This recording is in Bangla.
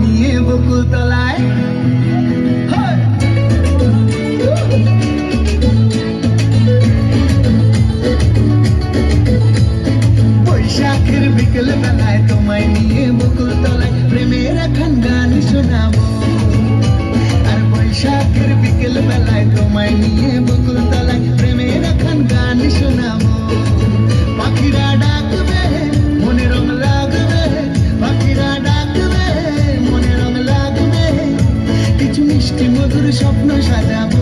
নিয়ে বকুল তলায়। বৈশাখের বিকেল বেলায় তোমায় নিয়ে বকুল তলায় প্রেমের এখন গান শোনাবো। আর বৈশাখের বিকেল বেলায় তোমায় নিয়ে বকুল তলায় প্রেমের এখন গান শোনাবো। পাখিরা ডাকবে মনে রং লাগবে, পাখিরা ডাকবে মনে রং লাগবে, কিছু মিষ্টি মধুর স্বপ্ন সাজাবো।